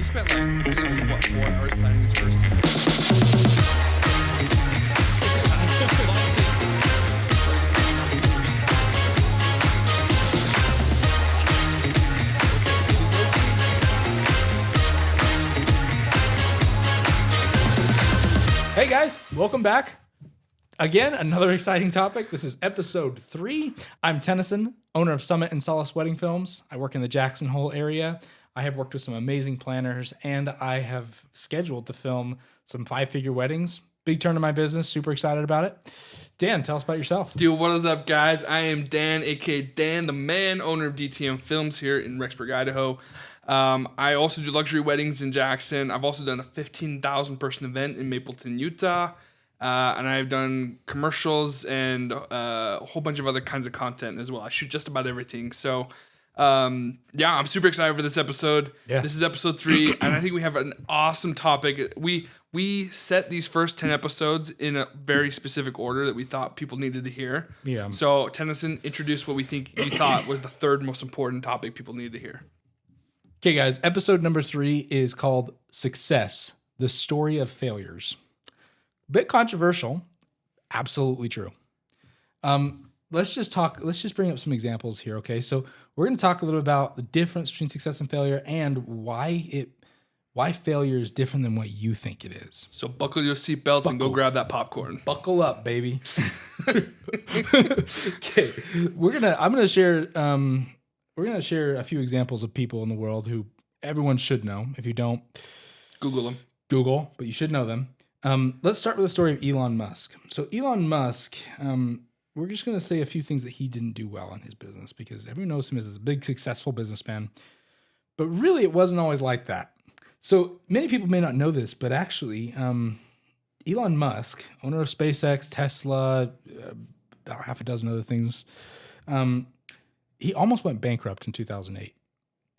We spent like 4 hours planning this first time. Hey guys, welcome back. Again, another exciting topic. This is episode 3. I'm Tennyson, owner of Summit and Solace Wedding Films. I work in the Jackson Hole area. I have worked with some amazing planners, and I have scheduled to film some 5-figure weddings. Big turn in my business. Super excited about it. Dan, tell us about yourself. Dude, what is up, guys? I am Dan, aka Dan the Man, owner of DTM Films here in Rexburg, Idaho. I also do luxury weddings in Jackson. I've also done a 15,000 person event in Mapleton, Utah. And I've done commercials and a whole bunch of other kinds of content as well. I shoot just about everything. So, I'm super excited for this episode. Yeah. This is episode 3, and I think we have an awesome topic. We set these first 10 episodes in a very specific order that we thought people needed to hear. Yeah. So, Tennyson, introduce what we think you thought was the third most important topic people needed to hear. Okay, guys, episode number 3 is called Success, the Story of Failures. Bit controversial, absolutely true. Let's just bring up some examples here, okay? So we're going to talk a little about the difference between success and failure and why failure is different than what you think it is. So buckle your seatbelts and go grab that popcorn. Buckle up, baby. Okay, I'm gonna share a few examples of people in the world who everyone should know. If you don't, Google them. But you should know them. Let's start with the story of Elon Musk. So Elon Musk, we're just going to say a few things that he didn't do well in his business because everyone knows him as this big, successful businessman. But really, it wasn't always like that. So many people may not know this, but actually, Elon Musk, owner of SpaceX, Tesla, about half a dozen other things, he almost went bankrupt in 2008.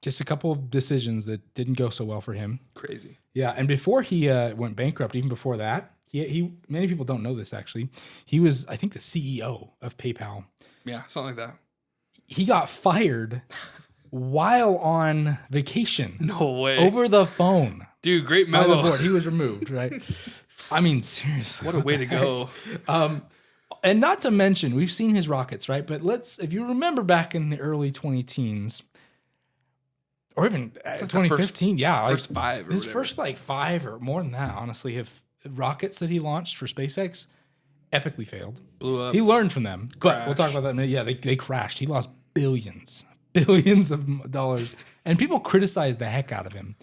Just a couple of decisions that didn't go so well for him. Crazy. Yeah, and before he went bankrupt, even before that, he many people don't know this actually. He was, I think, the CEO of PayPal. Yeah, something like that. He got fired while on vacation. No way. Over the phone. Dude, great memo. By the board. He was removed, right? I mean, seriously. What a way to go. And not to mention, we've seen his rockets, right? But if you remember back in the early 2010s, or even 2015, first 5 or his whatever. First 5 or more than that, honestly, have rockets that he launched for SpaceX epically failed. Blew up. He learned from them, but we'll talk about that in a minute. Yeah, they crashed. He lost billions of dollars, and people criticized the heck out of him.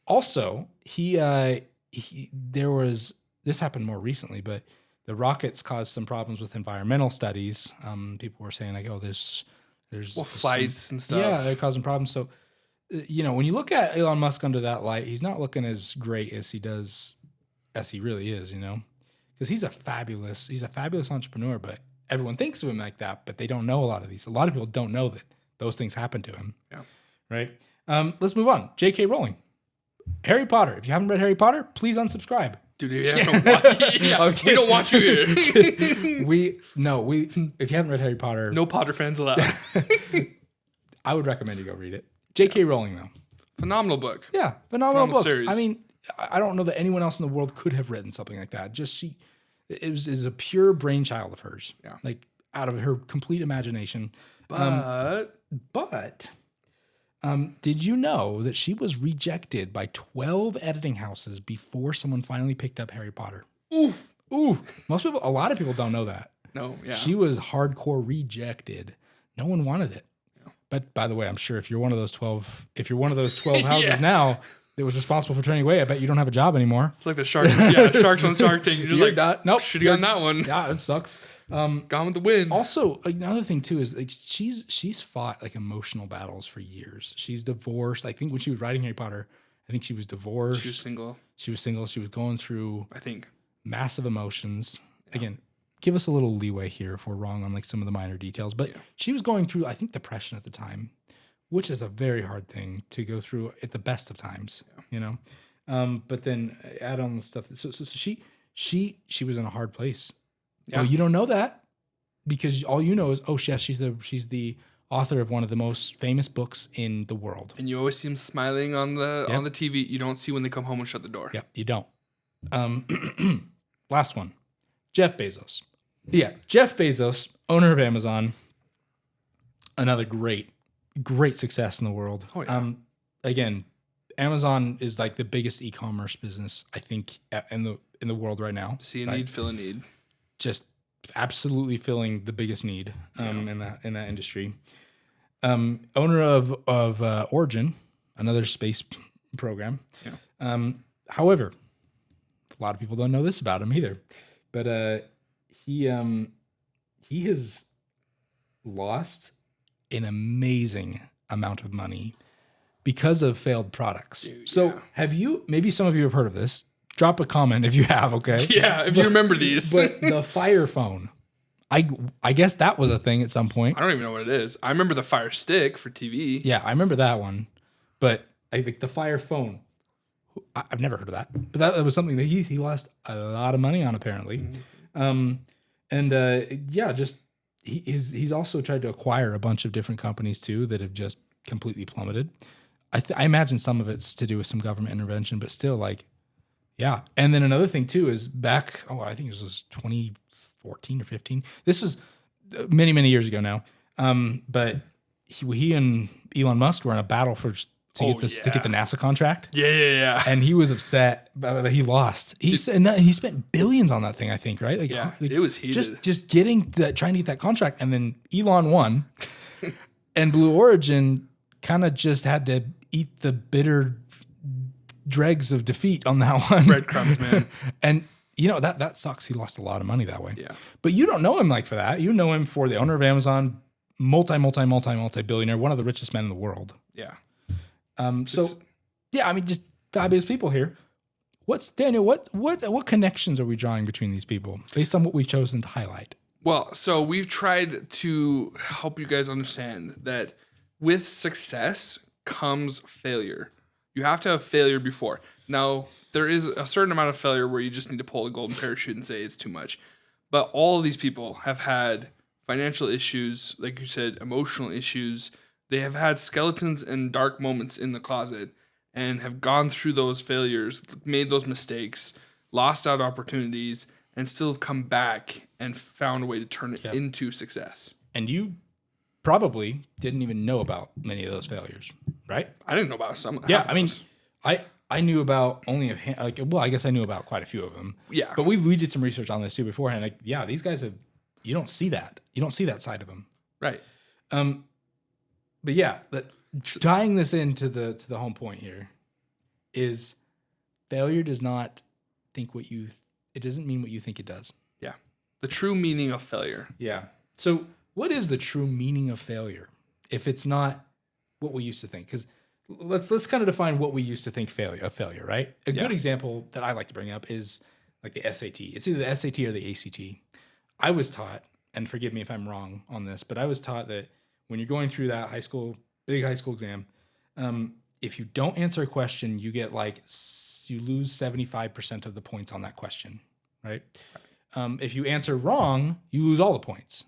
Also, this happened more recently, but the rockets caused some problems with environmental studies. People were saying like, oh, there's flights and stuff. Yeah, they're causing problems. So, when you look at Elon Musk under that light, he's not looking as great as he really is, because he's a fabulous entrepreneur, but everyone thinks of him like that, but they don't know a lot of these. A lot of people don't know that those things happen to him. Yeah. Right. Let's move on. J.K. Rowling, Harry Potter. If you haven't read Harry Potter, please unsubscribe. Dude, we don't want you here. If you haven't read Harry Potter, no Potter fans allowed. I would recommend you go read it. J.K. Rowling, though. Phenomenal book. Yeah, phenomenal books. Series. I mean, I don't know that anyone else in the world could have written something like that. It was a pure brainchild of hers. Yeah. Like out of her complete imagination. But did you know that she was rejected by 12 editing houses before someone finally picked up Harry Potter? Oof. A lot of people don't know that. No, yeah. She was hardcore rejected. No one wanted it. Yeah. But by the way, I'm sure if you're one of those 12 houses now that was responsible for turning away, I bet you don't have a job anymore. It's like the Sharks. Yeah, Sharks on Shark Tank. You're just nope. Should have gotten that one. Yeah, it sucks. Gone with the wind. Also, another thing too is like she's fought like emotional battles for years. She's divorced. I think when she was writing Harry Potter, I think she was divorced. She was single. She was going through, I think, massive emotions. Yeah. Again, give us a little leeway here if we're wrong on like some of the minor details. But she was going through, I think, depression at the time, which is a very hard thing to go through at the best of times. Yeah. But then add on the stuff. So she was in a hard place. Yeah. Well, you don't know that because all you know is, oh, yes, she's the author of one of the most famous books in the world. And you always see them smiling on the TV. You don't see when they come home and shut the door. Yeah, you don't. Last one, Jeff Bezos. Yeah, Jeff Bezos, owner of Amazon, another great success in the world. Oh, yeah. Again, Amazon is like the biggest e-commerce business, I think, in the world right now. See a right? need, fill a need. Just absolutely filling the biggest need in that industry. Owner of Origin, another space program. Yeah. However, a lot of people don't know this about him either, but he has lost an amazing amount of money because of failed products. Dude, so have you, maybe some of you have heard of this, drop a comment if you have, okay? Yeah, if you remember these. But the Fire Phone, I guess that was a thing at some point. I don't even know what it is. I remember the Fire Stick for TV. Yeah, I remember that one. But I think the Fire Phone, I've never heard of that. But that was something that he lost a lot of money on, apparently. Just he's also tried to acquire a bunch of different companies too that have just completely plummeted. I imagine some of it's to do with some government intervention, but still, like, yeah. And then another thing too is back, I think it was 2014 or 15. This was many, many years ago now. But he and Elon Musk were in a battle to get the NASA contract. Yeah. And he was upset, but he lost. He spent billions on that thing, I think, right? Like, it was heated. Just trying to get that contract, and then Elon won, and Blue Origin kind of just had to eat the bitter dregs of defeat on that one. Breadcrumbs, man. And that sucks. He lost a lot of money that way. Yeah. But you don't know him like for that. You know him for the owner of Amazon, multi-billionaire, one of the richest men in the world. Yeah. Just fabulous people here. Daniel, what connections are we drawing between these people based on what we've chosen to highlight? Well, so we've tried to help you guys understand that with success comes failure. You have to have failure before. Now, there is a certain amount of failure where you just need to pull a golden parachute and say it's too much. But all of these people have had financial issues, like you said, emotional issues. They have had skeletons and dark moments in the closet and have gone through those failures, made those mistakes, lost out opportunities, and still have come back and found a way to turn it into success. And you probably didn't even know about many of those failures, right? I didn't know about some. Yeah, I mean, I knew about only I guess I knew about quite a few of them. Yeah. But we did some research on this too beforehand. Like, yeah, these guys you don't see that. You don't see that side of them. Right. But yeah, tying this into the home point here is failure does not it doesn't mean what you think it does. Yeah. The true meaning of failure. Yeah. So what is the true meaning of failure if it's not what we used to think? Because let's kind of define what we used to think failure, right? A good example that I like to bring up is like the SAT. It's either the SAT or the ACT. I was taught, and forgive me if I'm wrong on this, but I was taught that when you're going through that big high school exam, if you don't answer a question, you get you lose 75% of the points on that question, right? If you answer wrong, you lose all the points.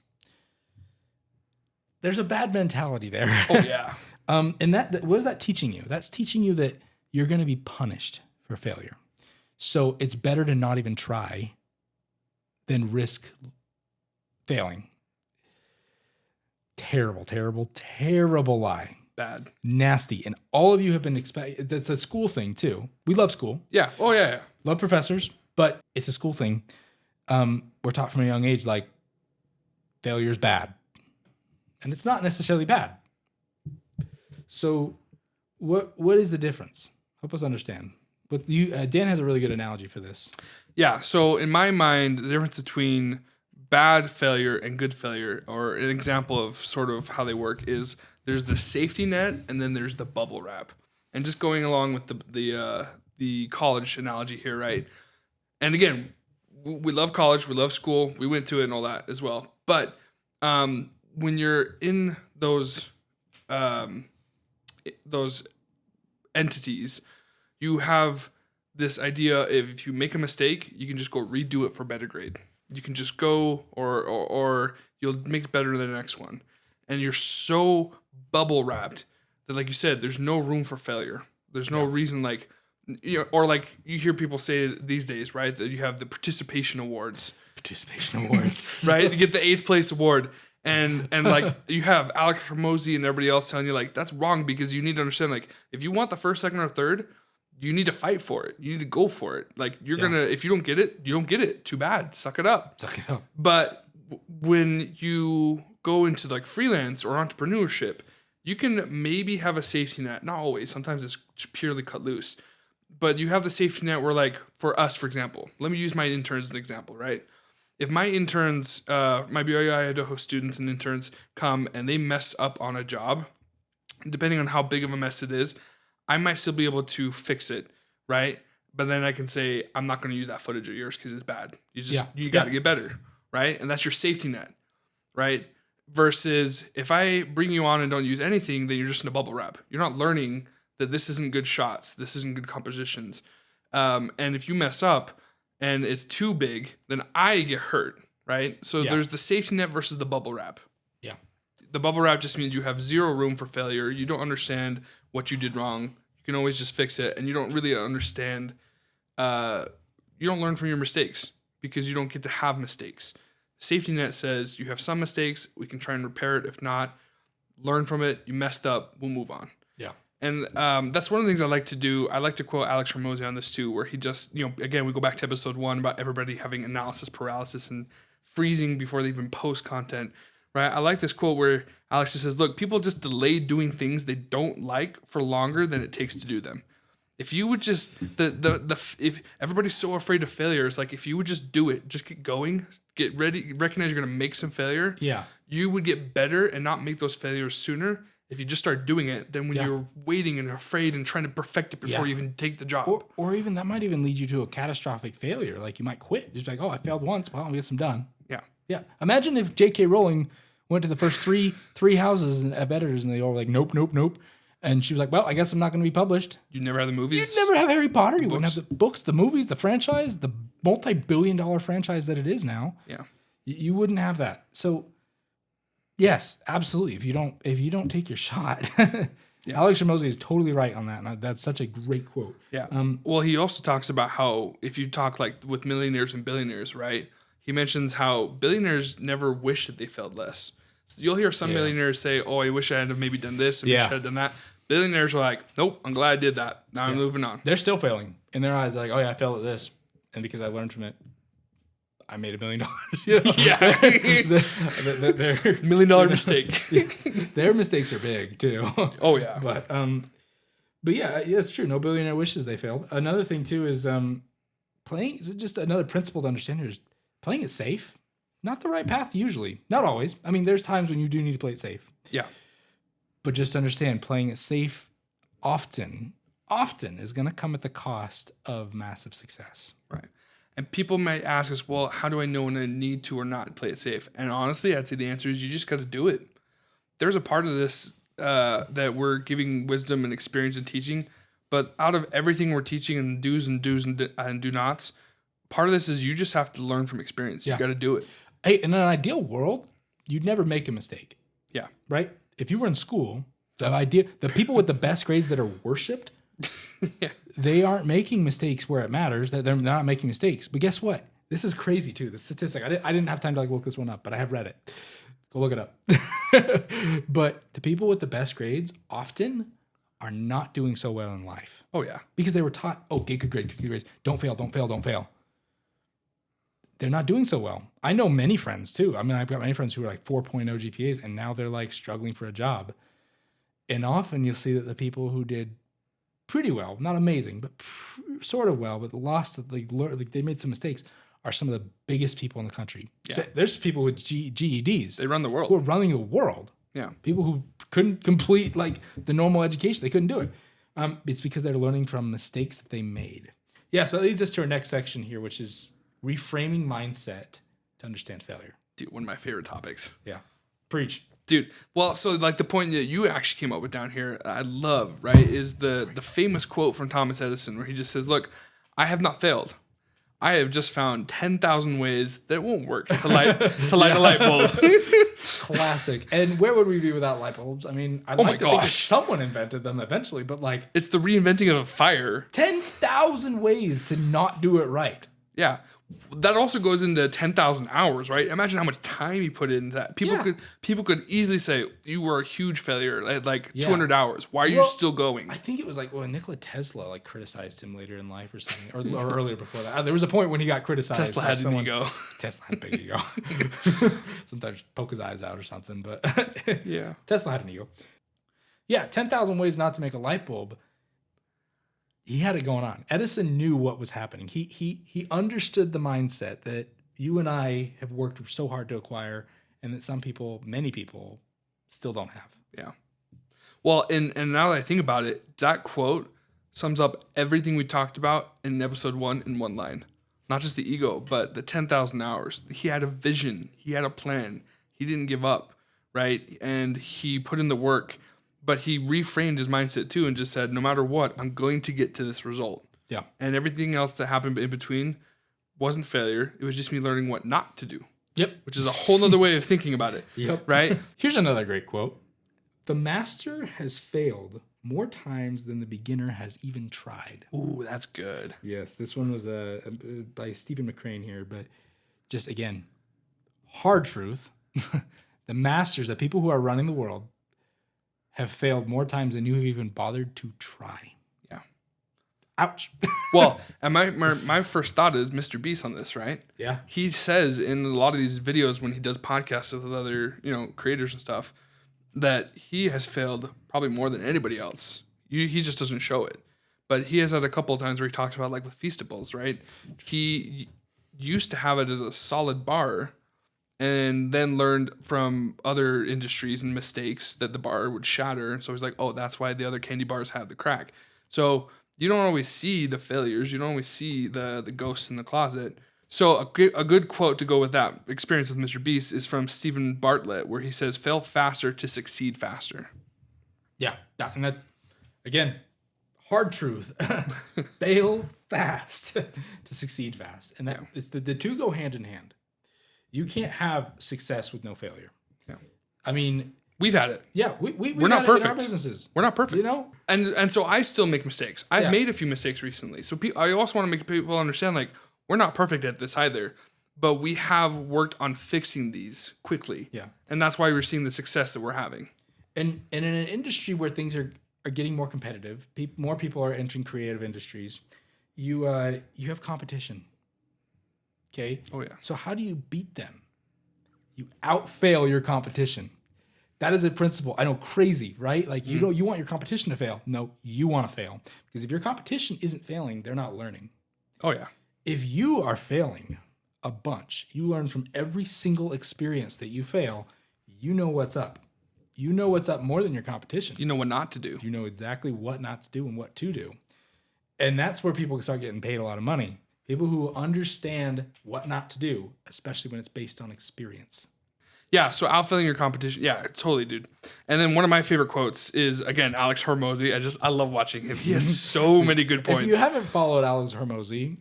There's a bad mentality there. Oh, yeah. And what is that teaching you? That's teaching you that you're going to be punished for failure. So it's better to not even try than risk failing. Terrible, terrible, terrible lie. Bad. Nasty. And all of you have been that's a school thing too. We love school. Yeah. Oh, yeah. Love professors, but it's a school thing. We're taught from a young age, like, failure is bad. And it's not necessarily bad. So what is the difference? Help us understand. But Dan has a really good analogy for this. Yeah. So in my mind, the difference between bad failure and good failure, or an example of sort of how they work, is there's the safety net and then there's the bubble wrap. And just going along with the college analogy here, right? And again, we love college, we love school, we went to it and all that as well. But when you're in those entities, you have this idea of if you make a mistake, you can just go redo it for better grade. You can just go or you'll make it better than the next one. and you're so bubble wrapped that, like you said, there's no room for failure. There's no reason, like, you know, or like you hear people say these days, right, that you have the participation awards. Participation awards. Right? You get the 8th place award. And like you have Alex Hormozy and everybody else telling you like that's wrong because you need to understand like if you want the first, second, or third, you need to fight for it. You need to go for it. Like you're gonna if you don't get it, you don't get it. Too bad. Suck it up. Suck it up. But when you go into like freelance or entrepreneurship, you can maybe have a safety net. Not always. Sometimes it's purely cut loose. But you have the safety net where like for us, for example, let me use my interns as an example, right? If my interns, my BYU Idaho students and interns come and they mess up on a job, depending on how big of a mess it is, I might still be able to fix it, right? But then I can say, I'm not going to use that footage of yours because it's bad. You got to get better, right? And that's your safety net, right? Versus if I bring you on and don't use anything, then you're just in a bubble wrap. You're not learning that this isn't good shots. This isn't good compositions. And if you mess up, and it's too big, then I get hurt, right? So there's the safety net versus the bubble wrap. Yeah. The bubble wrap just means you have zero room for failure. You don't understand what you did wrong. You can always just fix it. And you don't really understand, you don't learn from your mistakes because you don't get to have mistakes. Safety net says you have some mistakes. We can try and repair it. If not, learn from it. You messed up. We'll move on. Yeah. And that's one of the things I like to do. I like to quote Alex Hormozy on this too, where he just, you know, again, we go back to episode 1 about everybody having analysis paralysis and freezing before they even post content, right? I like this quote where Alex just says, look, people just delay doing things they don't like for longer than it takes to do them. If you would just, if everybody's so afraid of failure, it's like if you would just do it, just get going, get ready, recognize you're going to make some failure, you would get better and not make those failures sooner. If you just start doing it, then when you're waiting and afraid and trying to perfect it before you even take the job. Or even that might even lead you to a catastrophic failure. Like you might quit. Just like, oh, I failed once. Well, I guess I'm done. Yeah. Yeah. Imagine if J.K. Rowling went to the first three houses of editors and they all were like, nope, nope, nope. And she was like, well, I guess I'm not going to be published. You'd never have the movies. You'd never have Harry Potter. You wouldn't have the books, the movies, the franchise, the multi-billion-dollar franchise that it is now. Yeah. You wouldn't have that. So... yes, absolutely. If you don't take your shot, Alex Hormozy is totally right on that, and that's such a great quote. Yeah. Well, he also talks about how if you talk like with millionaires and billionaires, right? He mentions how billionaires never wish that they failed less. So you'll hear some millionaires say, "Oh, I wish I had maybe done this, and wish I had done that." Billionaires are like, "Nope, I'm glad I did that. Now I'm moving on." They're still failing in their eyes. They're like, "Oh yeah, I failed at this, and because I learned from it, I made $1 million." You know? Yeah. Their $1 million mistake. Their mistakes are big too. Oh yeah. But yeah, it's true. No billionaire wishes they failed. Another thing too is playing is just another principle to understand here is playing it safe. Not the right path usually. Not always. I mean, there's times when you do need to play it safe. Yeah. But just understand playing it safe often is going to come at the cost of massive success. Right. And people might ask us, well, how do I know when I need to or not play it safe? And honestly, I'd say the answer is you just got to do it. There's a part of this that we're giving wisdom and experience and teaching, but out of everything we're teaching and do's and do nots, part of this is you just have to learn from experience. You got to do it. Hey, in an ideal world, you'd never make a mistake. Yeah. Right? If you were in school, the people with the best grades that are worshipped, they aren't making mistakes where it matters. That they're not making mistakes. But guess what? This is crazy too. The statistic. I didn't have time to look this one up, but I have read it. Go look it up. But the people with the best grades often are not doing so well in life. Oh yeah, because they were taught, get good grades. Don't fail. Don't fail. Don't fail. They're not doing so well. I know many friends too. I mean, I've got many friends who are like 4.0 GPAs, and now they're like struggling for a job. And often you'll see that the people who did pretty well, not amazing, but sort of well, but lost, like they made some mistakes, are some of the biggest people in the country. Yeah. So there's people with GEDs. They run the world. Who are running the world. Yeah. People who couldn't complete like the normal education. They couldn't do it. It's because they're learning from mistakes that they made. Yeah, so that leads us to our next section here, which is reframing mindset to understand failure. Dude, one of my favorite topics. Yeah. Preach. Dude, well, so like the point that you actually came up with down here, I love, right, is the famous quote from Thomas Edison where he just says, look, I have not failed. I have just found 10,000 ways that won't work to light a light bulb. Classic. And where would we be without light bulbs? I mean, I'd Oh like my to think that gosh. someone invented them eventually, but like It's the reinventing of a fire. 10,000 ways to not do it right. Yeah. That also goes into 10,000 hours, right? Imagine how much time you put into that. People could easily say you were a huge failure at like 200 hours. Why are you still going? I think it was like Nikola Tesla like criticized him later in life or something, or earlier before that. There was a point when he got criticized. Tesla had an ego. Tesla had a big ego. Sometimes poke his eyes out or something, but Yeah. Tesla had an ego. Yeah, 10,000 ways not to make a light bulb. He had it going on. Edison knew what was happening. He understood the mindset that you and I have worked so hard to acquire, and that some people, many people, still don't have. Yeah. Well, and now that I think about it, that quote sums up everything we talked about in episode 1 in one line. Not just the ego, but the 10,000 hours. He had a vision. He had a plan. He didn't give up, right? And he put in the work. But he reframed his mindset too and just said, no matter what, I'm going to get to this result. Yeah. And everything else that happened in between wasn't failure. It was just me learning what not to do. Yep. Which is a whole nother way of thinking about it. Yep. Right? Here's another great quote. The master has failed more times than the beginner has even tried. Ooh, that's good. Yes, this one was by Stephen McCrane here, but just again, hard truth. The masters, the people who are running the world, have failed more times than you have even bothered to try. Yeah. Ouch. Well, and my first thought is Mr. Beast on this, right? Yeah. He says in a lot of these videos when he does podcasts with other, creators and stuff, that he has failed probably more than anybody else. He just doesn't show it. But he has had a couple of times where he talks about, like with Feastables, right? He used to have it as a solid bar, and then learned from other industries and mistakes that the bar would shatter. And so he's like, oh, that's why the other candy bars have the crack. So you don't always see the failures. You don't always see the ghosts in the closet. So a good quote to go with that experience with Mr. Beast is from Stephen Bartlett, where he says, fail faster to succeed faster. Yeah. And that's, again, hard truth. Fail fast to succeed fast. And that it's the two go hand in hand. You can't have success with no failure. Yeah. I mean, we've had it. Yeah, we're not perfect in our businesses. We're not perfect. And so I still make mistakes. I've made a few mistakes recently. So I also want to make people understand, like, we're not perfect at this either, but we have worked on fixing these quickly. Yeah. And that's why we're seeing the success that we're having. And in an industry where things are getting more competitive, more people are entering creative industries, you have competition. Okay. Oh yeah. So how do you beat them? You outfail your competition. That is a principle. I know, crazy, right? Like you want your competition to fail. No, you want to fail, because if your competition isn't failing, they're not learning. Oh yeah. If you are failing a bunch, you learn from every single experience that you fail. You know what's up. You know what's up more than your competition. You know what not to do. You know exactly what not to do and what to do. And that's where people start getting paid a lot of money. People who understand what not to do, especially when it's based on experience. Yeah, so outfilling your competition. Yeah, totally, dude. And then one of my favorite quotes is, again, Alex Hormozy. I love watching him. He has so many good points. If you haven't followed Alex Hormozy,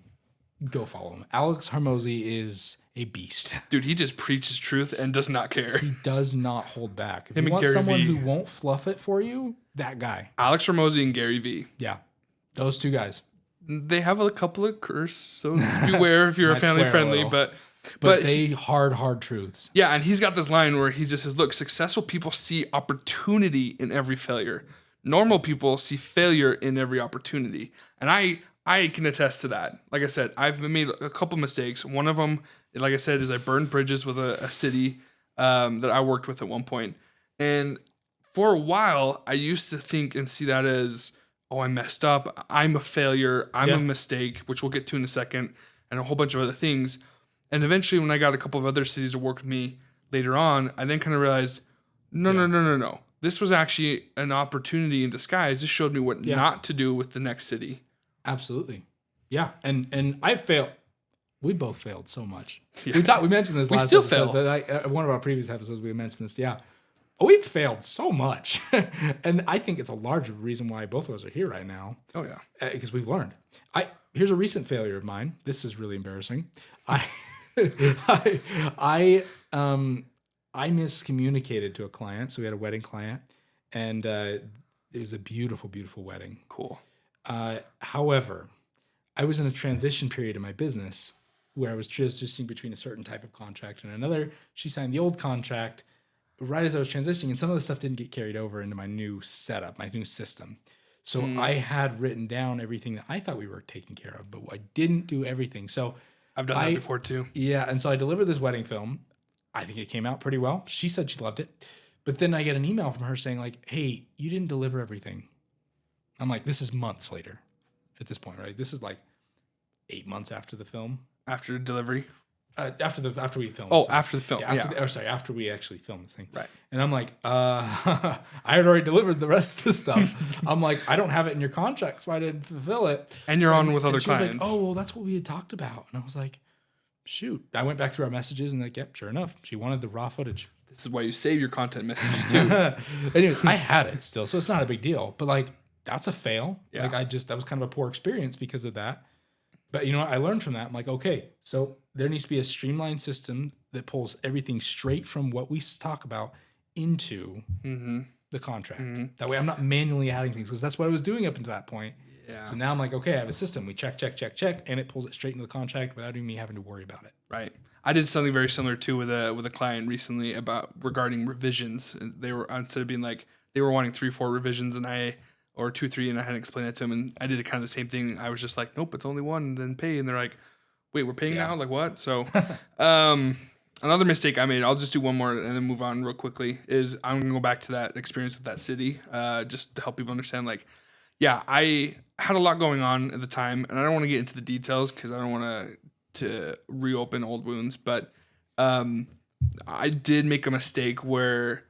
go follow him. Alex Hormozy is a beast. Dude, he just preaches truth and does not care. He does not hold back. If Him you and want Gary someone Vee. who won't fluff it for you, that guy. Alex Hormozy and Gary Vee. Yeah, those two guys. They have a couple of curse, so beware if you're Might family swear a friendly. little. But they hard truths. Yeah, and he's got this line where he just says, look, successful people see opportunity in every failure. Normal people see failure in every opportunity. And I can attest to that. Like I said, I've made a couple mistakes. One of them, like I said, is I burned bridges with a city that I worked with at one point. And for a while, I used to think and see that as, oh, I messed up. I'm a failure. I'm a mistake, which we'll get to in a second, and a whole bunch of other things. And eventually, when I got a couple of other cities to work with me later on, I then kind of realized, no. This was actually an opportunity in disguise. This showed me what not to do with the next city. Absolutely. Yeah. And I failed. We both failed so much. Yeah. We mentioned this last still episode. fail. That one of our previous episodes, we mentioned this. Yeah. we've failed so much. And I think it's a large reason why both of us are here right now. Oh yeah. Because we've learned. Here's a recent failure of mine. This is really embarrassing. I miscommunicated to a client. So we had a wedding client, and it was a beautiful, beautiful wedding. Cool. However, I was in a transition period in my business where I was transitioning between a certain type of contract and another. She signed the old contract right as I was transitioning, and some of the stuff didn't get carried over into my new setup, my new system. So I had written down everything that I thought we were taking care of, but I didn't do everything. So I've done that before too. Yeah, and so I delivered this wedding film. I think it came out pretty well. She said she loved it. But then I get an email from her saying like, hey, you didn't deliver everything. I'm like, this is months later at this point, right? This is like 8 months after the film. After delivery? After we filmed. Oh, after the film. After we actually filmed this thing. Right. And I'm like, I had already delivered the rest of the stuff. I'm like, I don't have it in your contract, so I didn't fulfill it. And you're on with other she was clients. like, oh, well, that's what we had talked about. And I was like, shoot. I went back through our messages and like, yep, sure enough. She wanted the raw footage. This is why you save your content messages too. Anyway, I had it still, so it's not a big deal. But like, that's a fail. Yeah. Like that was kind of a poor experience because of that. But you know what? I learned from that. I'm like, okay, so there needs to be a streamlined system that pulls everything straight from what we talk about into the contract. That way I'm not manually adding things, because that's what I was doing up until that point. Yeah. So now I'm like, okay, I have a system. We check, and it pulls it straight into the contract without even me having to worry about it. Right. I did something very similar too with a client recently regarding revisions. They were, instead of being like, they were wanting 3-4 revisions or 2-3, and I had to explain that to them, and I did kind of the same thing. I was just like, nope, it's only one, and then pay. And they're like, wait, we're paying now? Like what? So another mistake I made, I'll just do one more and then move on real quickly, is I'm going to go back to that experience with that city, just to help people understand, like, yeah, I had a lot going on at the time, and I don't want to get into the details because I don't want to reopen old wounds, but I did make a mistake where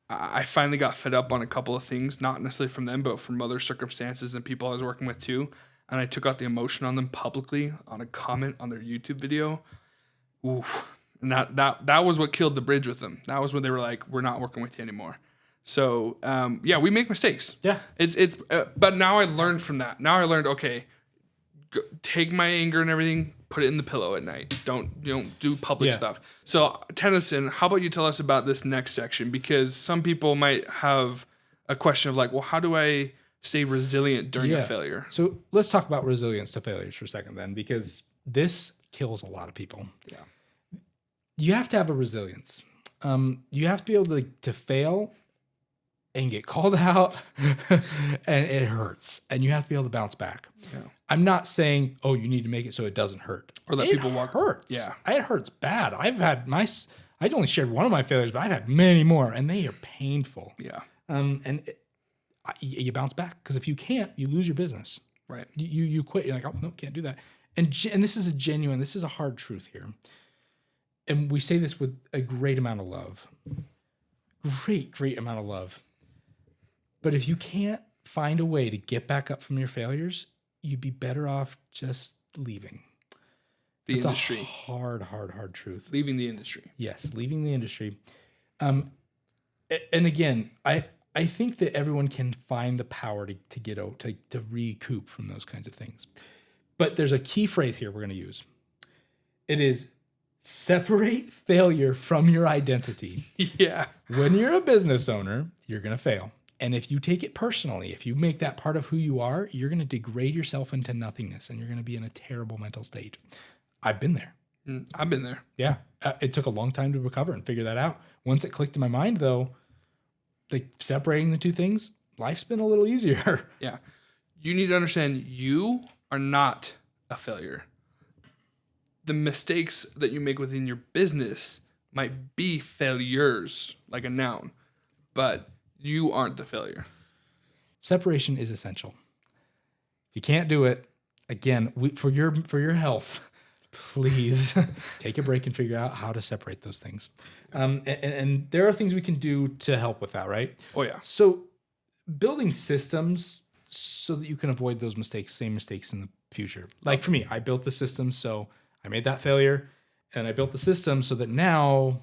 I finally got fed up on a couple of things, not necessarily from them, but from other circumstances and people I was working with too. And I took out the emotion on them publicly on a comment on their YouTube video. Oof. And that was what killed the bridge with them. That was when they were like, we're not working with you anymore. So, yeah, we make mistakes. Yeah. But now I learned from that. Now I learned, okay, take my anger and everything, put it in the pillow at night. Don't do public stuff. So Tennyson, how about you tell us about this next section? Because some people might have a question of like, well, how do I stay resilient during a failure? So let's talk about resilience to failures for a second then, because this kills a lot of people. Yeah. You have to have a resilience. You have to be able to fail and get called out and it hurts. And you have to be able to bounce back. Yeah. I'm not saying, oh, you need to make it so it doesn't hurt. Or let people walk. It hurts. Yeah. It hurts bad. I only shared one of my failures, but I've had many more, and they are painful. Yeah. You bounce back, because if you can't, you lose your business. Right. You quit. You're like, oh, no, can't do that. And this is a hard truth here. And we say this with a great amount of love. Great amount of love. But if you can't find a way to get back up from your failures, you'd be better off just leaving. The It's industry. a hard truth. Leaving the industry. Yes, leaving the industry. And again, I think that everyone can find the power to get out, to recoup from those kinds of things. But there's a key phrase here we're going to use. It is separate failure from your identity. Yeah. When you're a business owner, you're going to fail. And if you take it personally, if you make that part of who you are, you're going to degrade yourself into nothingness, and you're going to be in a terrible mental state. I've been there. I've been there. Yeah. It took a long time to recover and figure that out. Once it clicked in my mind, though, like separating the two things, life's been a little easier. Yeah. You need to understand you are not a failure. The mistakes that you make within your business might be failures, like a noun, but you aren't the failure. Separation is essential. If you can't do it, again, for your health, please take a break and figure out how to separate those things. And there are things we can do to help with that, right? Oh, yeah. So building systems so that you can avoid those same mistakes in the future. Like for me, I built the system, so I made that failure, and I built the system so that now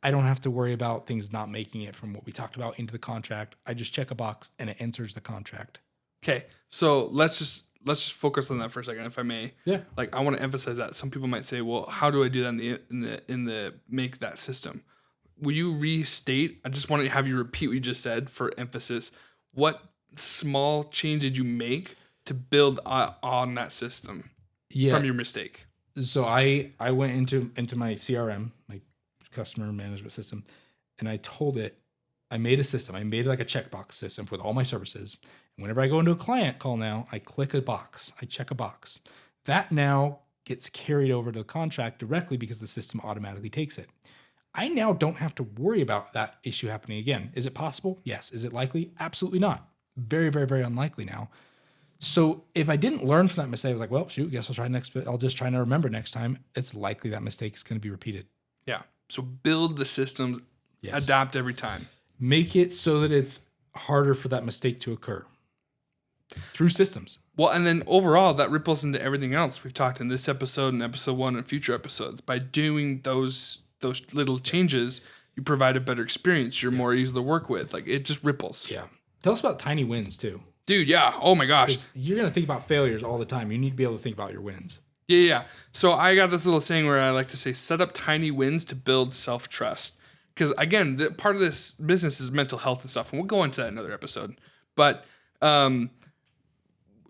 I don't have to worry about things not making it from what we talked about into the contract. I just check a box and it enters the contract. Okay, so let's just focus on that for a second, if I may. Yeah. Like, I want to emphasize that some people might say, "Well, how do I do that in the make that system?" Will you restate? I just want to have you repeat what you just said for emphasis. What small change did you make to build on that system from your mistake? So I went into my CRM, my customer management system, and I told it, I made a system. I made like a checkbox system with all my services. And whenever I go into a client call now, I click a box. I check a box. That now gets carried over to the contract directly because the system automatically takes it. I now don't have to worry about that issue happening again. Is it possible? Yes. Is it likely? Absolutely not. Very, very, very unlikely now. So if I didn't learn from that mistake, I was like, well, shoot, guess I'll just try to remember next time. It's likely that mistake is going to be repeated. Yeah. So build the systems, adapt every time. Make it so that it's harder for that mistake to occur through systems. Well, and then overall, that ripples into everything else we've talked in this episode and episode 1 and future episodes. By doing those little changes, you provide a better experience. You're more easy to work with. Like, it just ripples. Yeah. Tell us about tiny wins too. Dude, yeah. Oh my gosh. You're going to think about failures all the time. You need to be able to think about your wins. Yeah. So I got this little saying where I like to say, set up tiny wins to build self-trust. Because again, part of this business is mental health and stuff. And we'll go into that in another episode. But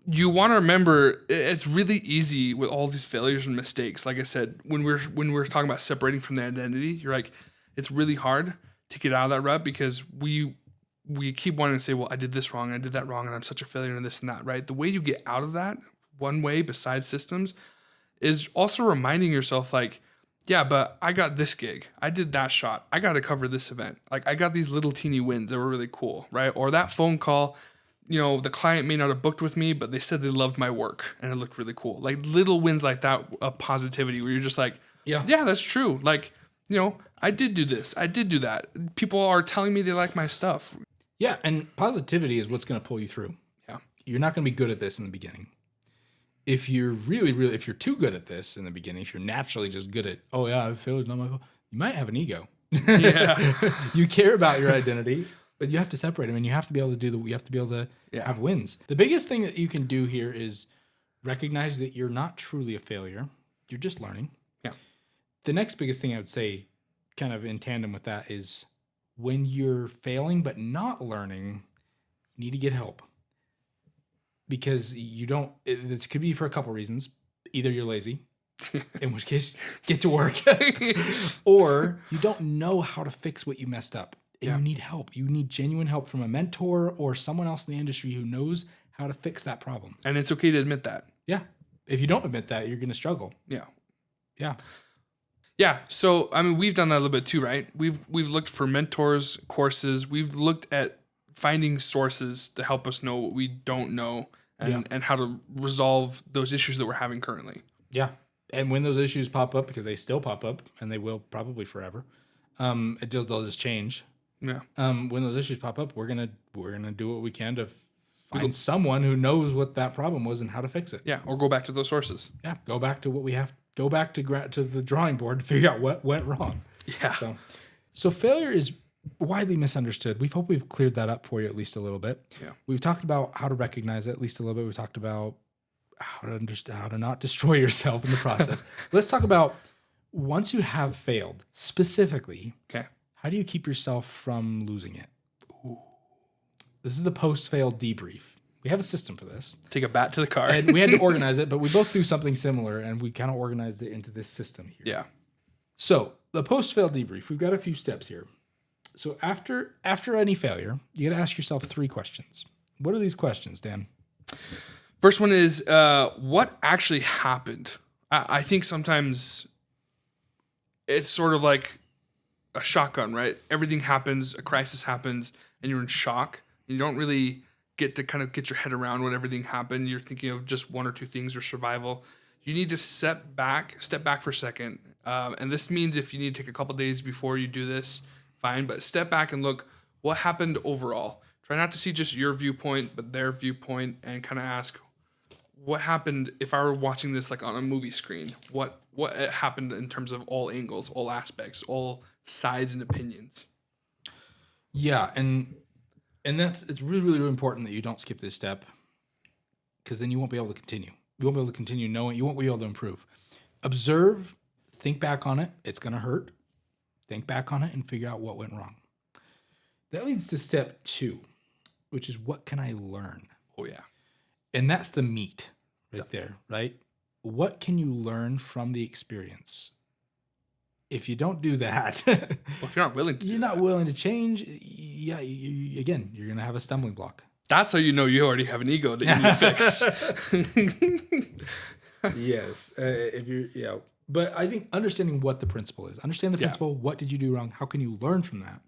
you want to remember, it's really easy with all these failures and mistakes. Like I said, when we're talking about separating from the identity, you're like, it's really hard to get out of that rut because we keep wanting to say, well, I did this wrong, I did that wrong, and I'm such a failure and this and that, right? The way you get out of that, one way besides systems, is also reminding yourself, like, yeah, but I got this gig, I did that shot, I got to cover this event. Like, I got these little teeny wins that were really cool, right? Or that phone call, the client may not have booked with me, but they said they loved my work and it looked really cool. Like little wins like that of positivity where you're just like, yeah, that's true. Like, I did do this. I did do that. People are telling me they like my stuff. Yeah. And positivity is what's going to pull you through. Yeah. You're not going to be good at this in the beginning. If you're if you're too good at this in the beginning, if you're naturally just good at, oh yeah, I failed, not my fault, you might have an ego. Yeah. You care about your identity. But you have to separate them, and you have to be able to you have to be able to have wins. The biggest thing that you can do here is recognize that you're not truly a failure. You're just learning. Yeah. The next biggest thing I would say, kind of in tandem with that, is when you're failing but not learning, you need to get help. Because it could be for a couple reasons. Either you're lazy, in which case, get to work. Or you don't know how to fix what you messed up. And you need help. You need genuine help from a mentor or someone else in the industry who knows how to fix that problem. And it's okay to admit that. Yeah. If you don't admit that, you're going to struggle. Yeah. Yeah. Yeah. So, I mean, we've done that a little bit too, right? We've looked for mentors, courses. We've looked at finding sources to help us know what we don't know and how to resolve those issues that we're having currently. Yeah. And when those issues pop up, because they still pop up and they will probably forever, they'll just change. Yeah. When those issues pop up, we're gonna do what we can to find someone who knows what that problem was and how to fix it. Yeah. Or go back to those sources. Yeah. Go back to what we have. Go back to the drawing board to figure out what went wrong. Yeah. So failure is widely misunderstood. We hope we've cleared that up for you at least a little bit. Yeah. We've talked about how to recognize it at least a little bit. We've talked about how to understand, how to not destroy yourself in the process. Let's talk about once you have failed specifically. Okay. How do you keep yourself from losing it? Ooh. This is the post-fail debrief. We have a system for this. Take a bat to the car. And we had to organize it, but we both do something similar, and we kind of organized it into this system here. Yeah. So the post-fail debrief, we've got a few steps here. So after any failure, you got to ask yourself 3 questions. What are these questions, Dan? First one is, what actually happened? I think sometimes it's sort of like a shotgun, right? Everything happens, a crisis happens, and you're in shock. You don't really get to kind of get your head around what everything happened. You're thinking of just 1 or 2 things or survival. You need to step back for a second. And this means if you need to take a couple days before you do this, fine. But step back and look, what happened overall? Try not to see just your viewpoint, but their viewpoint, and kind of ask, what happened if I were watching this like on a movie screen? What happened in terms of all angles, all aspects, all sides and opinions. Yeah, and it's really, really, really important that you don't skip this step, because then you won't be able to continue. You won't be able to continue knowing. You won't be able to improve. Observe, think back on it. It's going to hurt. Think back on it and figure out what went wrong. That leads to step 2, which is what can I learn? Oh, yeah. And that's the meat right there, right? What can you learn from the experience? If you don't do that, Well, if you're not willing to you're not willing to change, yeah, again, you're going to have a stumbling block. That's how you know you already have an ego that you need to fix. Yes. If you're, yeah. But I think understanding what the principle is, understand the principle. What did you do wrong? How can you learn from that?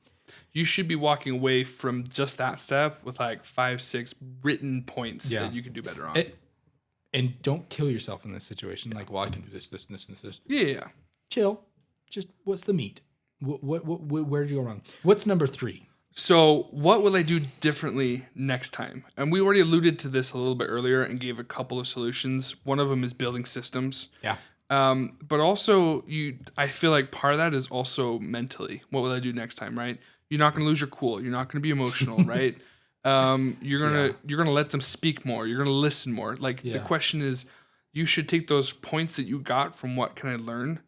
You should be walking away from just that step with like 5, 6 written points that you can do better on. And don't kill yourself in this situation. Like, well, I can do this, this, and this, and this. Yeah. Chill. Just what's the meat? Where did you go wrong? What's number 3? So what will I do differently next time? And we already alluded to this a little bit earlier and gave a couple of solutions. One of them is building systems. Yeah. But also I feel like part of that is also mentally. What will I do next time, right? You're not going to lose your cool. You're not going to be emotional, right? You're gonna let them speak more. You're gonna listen more. Like the question is, you should take those points that you got from what can I learn,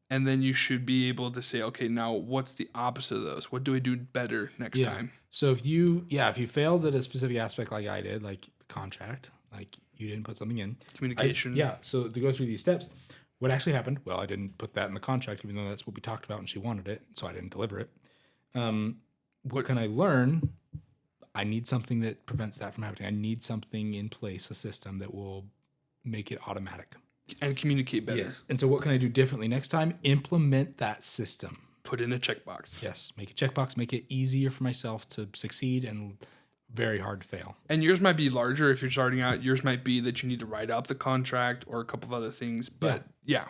and then you should be able to say, okay, now what's the opposite of those? What do I do better next time? So if you failed at a specific aspect like I did, like the contract, like you didn't put something in Communication. So to go through these steps, what actually happened? Well, I didn't put that in the contract, even though that's what we talked about and she wanted it, so I didn't deliver it. What can I learn? I need something that prevents that from happening. I need something in place, a system that will make it automatic. And communicate better. Yes. And so what can I do differently next time? Implement that system. Put in a checkbox. Yes. Make a checkbox. Make it easier for myself to succeed and very hard to fail. And yours might be larger if you're starting out. Yours might be that you need to write up the contract or a couple of other things. But yeah.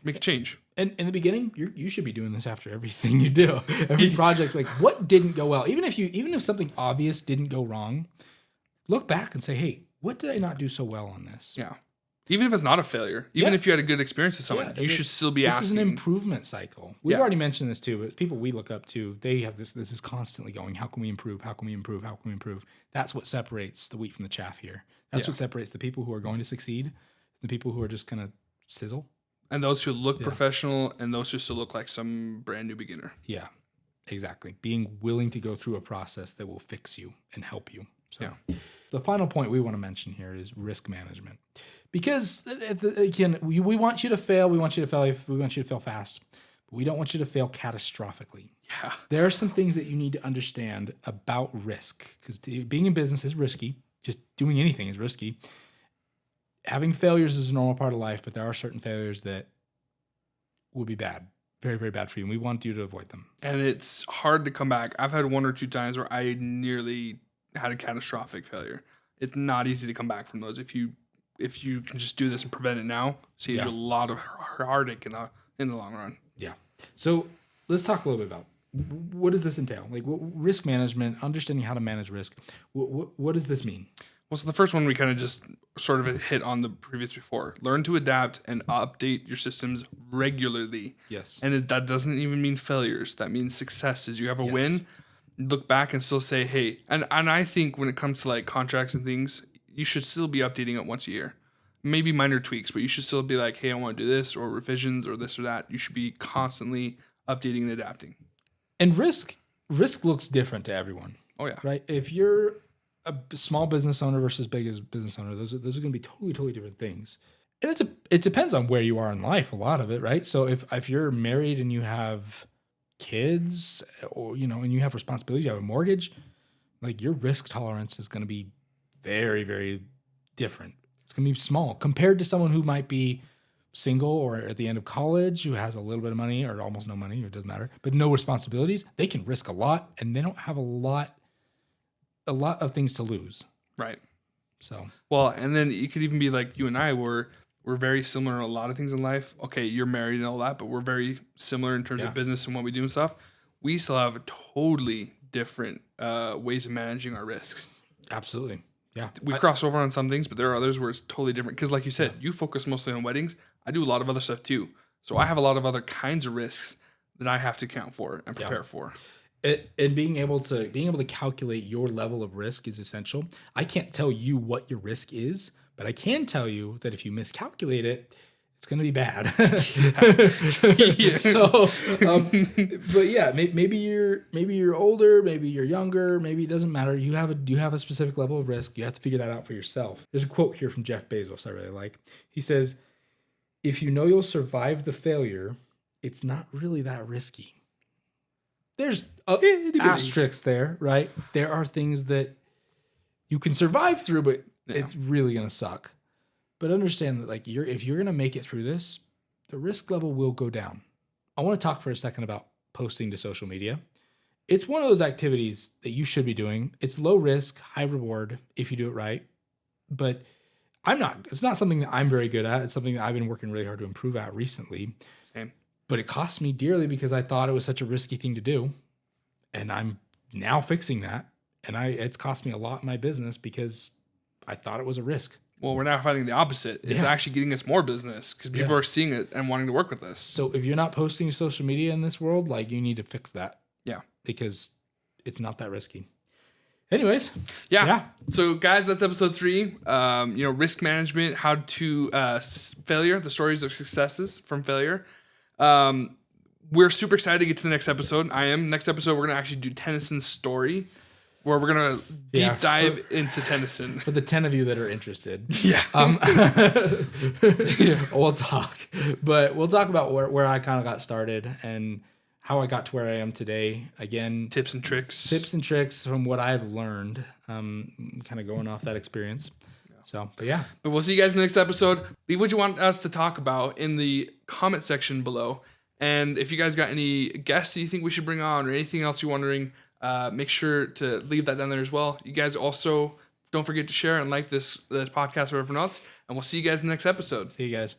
Make a change. And in the beginning, you should be doing this after everything you do. Every project, like what didn't go well? Even if something obvious didn't go wrong, look back and say, hey, what did I not do so well on this? Yeah. Even if it's not a failure, even if you had a good experience with someone, you should still be asking. This is an improvement cycle. We've already mentioned this too, but people we look up to, they have this is constantly going, how can we improve? How can we improve? How can we improve? That's what separates the wheat from the chaff here. That's what separates the people who are going to succeed, the people who are just going to sizzle. And those who look professional and those who still look like some brand new beginner. Yeah, exactly. Being willing to go through a process that will fix you and help you. So the final point we want to mention here is risk management. Because again, we want you to fail. We want you to fail. We want you to fail fast. But we don't want you to fail catastrophically. Yeah. There are some things that you need to understand about risk. Because being in business is risky. Just doing anything is risky. Having failures is a normal part of life, but there are certain failures that would be bad, very, very bad for you. And we want you to avoid them. And it's hard to come back. I've had 1 or 2 times where I nearly had a catastrophic failure. It's not easy to come back from those. If you can just do this and prevent it now, saves you a lot of heartache in the long run. Yeah. So let's talk a little bit about what does this entail? Like risk management, understanding how to manage risk. What does this mean? Well, so the first one we kind of just sort of hit on the previous before. Learn to adapt and update your systems regularly. Yes. And that doesn't even mean failures. That means successes. You have a win, look back and still say, hey, and I think when it comes to like contracts and things, you should still be updating it once a year. Maybe minor tweaks, but you should still be like, hey, I want to do this or revisions or this or that. You should be constantly updating and adapting. And risk looks different to everyone. Oh, yeah. Right? If you're a small business owner versus big as business owner, those are going to be totally different things. And it depends on where you are in life, a lot of it, right? So if you're married and you have kids or, and you have responsibilities, you have a mortgage, like your risk tolerance is going to be very, very different. It's going to be small compared to someone who might be single or at the end of college who has a little bit of money or almost no money, or it doesn't matter, but no responsibilities. They can risk a lot and they don't have a lot of things to lose. Right. So, well, and then it could even be like you and I we're very similar in a lot of things in life. Okay, you're married and all that, but we're very similar in terms of business and what we do and stuff. We still have totally different ways of managing our risks. Absolutely. Yeah. We cross over on some things, but there are others where it's totally different. Because like you said, you focus mostly on weddings. I do a lot of other stuff too. So I have a lot of other kinds of risks that I have to account for and prepare for. And being able to calculate your level of risk is essential. I can't tell you what your risk is, but I can tell you that if you miscalculate it, it's going to be bad. Yeah. So, but yeah, maybe you're older, maybe you're younger, maybe it doesn't matter. You have a specific level of risk. You have to figure that out for yourself. There's a quote here from Jeff Bezos I really like. He says, "If you know you'll survive the failure, it's not really that risky." There's asterisks there, right? There are things that you can survive through, but it's really going to suck. But understand that, like, if you're going to make it through this, the risk level will go down. I want to talk for a second about posting to social media. It's one of those activities that you should be doing. It's low risk, high reward if you do it right. But it's not something that I'm very good at. It's something that I've been working really hard to improve at recently. Same. But it cost me dearly because I thought it was such a risky thing to do. And I'm now fixing that. And it's cost me a lot in my business because I thought it was a risk. Well, we're now finding the opposite. It's actually getting us more business because people are seeing it and wanting to work with us. So if you're not posting to social media in this world, like, you need to fix that. Yeah. Because it's not that risky. Anyways. Yeah. So guys, that's episode 3. Risk management, how to failure, the stories of successes from failure. We're super excited to get to the next episode. Next episode, we're going to actually do Tennyson's story, where we're going to deep dive into Tennyson. For the 10 of you that are interested. Yeah. We'll talk. But we'll talk about where I kind of got started and how I got to where I am today. Again, tips and tricks from what I've learned, kind of going off that experience. So, but we'll see you guys in the next episode. Leave what you want us to talk about in the comment section below. And if you guys got any guests that you think we should bring on or anything else you're wondering, make sure to leave that down there as well. You guys also don't forget to share and like this podcast with everyone else. And we'll see you guys in the next episode. See you guys.